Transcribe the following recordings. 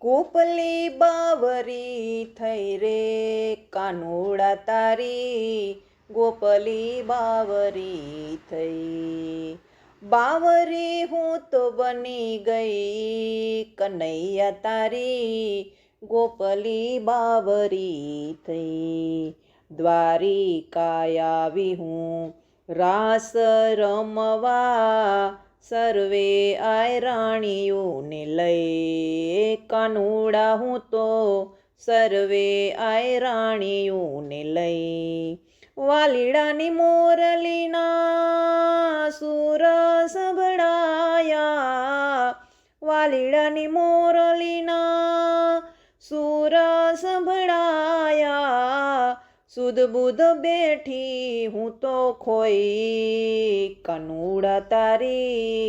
ગોપલી બાવરી થઈ રે કાનુડા તારી, ગોપલી બાવરી થઈ। બાવરી હું તો બની ગઈ કનૈયા તારી, ગોપલી બાવરી થઈ। દ્વારિકા આવી હું રાસ રમવા, સર્વે આય રાણીઓને લઈ। કાનુડા હું તો સર્વે આય રાણીઓને લઈ। વાલીડાની મોરલીના સૂર સંભળાયા, વાલીડાની મોરલીના સૂર સંભળાયા। સુધ બુધ બેઠી હું તો ખોઈ, કાનુડા તારી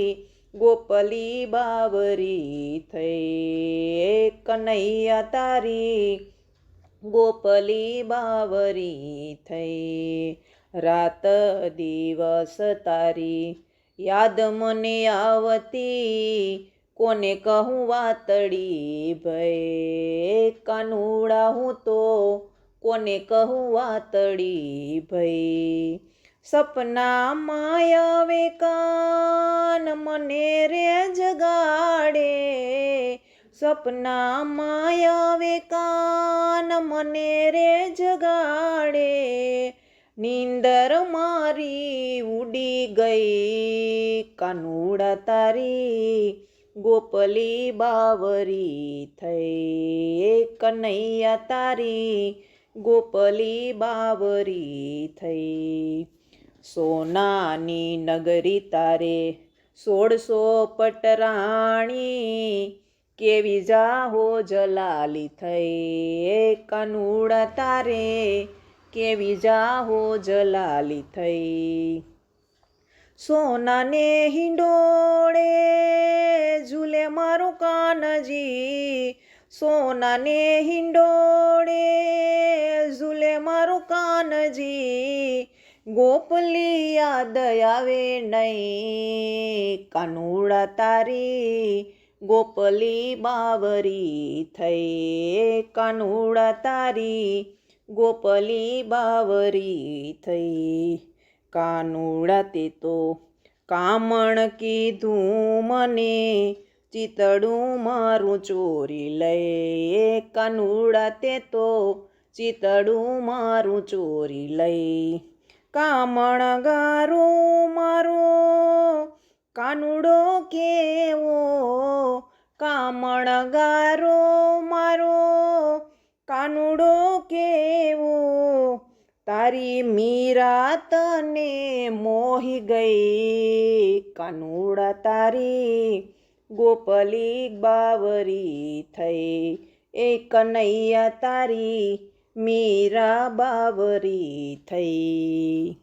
ગોપલી બાવરી થઈ। કનૈયા તારી ગોપલી બાવરી થઈ। રાત દિવસ તારી યાદ મને આવતી, કોને કહું વાતડી ભઈ। કાનુડા હું તો કોને કહું વાતડી ભઈ। સપનામાં આવે કાન મને રે જગાડે, સપનામાં આવે કાન મને રે જગાડે। નીંદર મારી ઉડી ગઈ કાનુડા તારી, ગોપલી બાવરી થઈ। કનૈયા તારી ગોપલી બાવરી થઈ। સોનાની નગરી તારે 1600 પટરાણી, કેવી જાહો જલાલી થઈ। કાનુડા તારે કેવી જાહો જલાલી થઈ। સોનાને હિંડોળે ઝૂલે મારું કાનજી, સોનાને હિંડોળે ઝૂલે મારું કાનજી। ગોપલી યાદ આવે નહીં કાનુડા તારી, ગોપલી બાવરી થઈ। કાનુડા તારી ગોપલી બાવરી થઈ। કાનુડા તે તો કામણ કીધું મને, ચિતડું મારું ચોરી લઈ। કાનુડા તે તો ચિતડું મારું ચોરી લઈ। કામણ ગારો મારો કાનુડો કેવો, કામણ ગારો મારો કાનુડો કેવો। તારી મીરા તને મોહી ગઈ કાનુડા તારી, ગોપલી બાવરી થઈ। કનૈયા તારી મીરા બાવરી થઈ।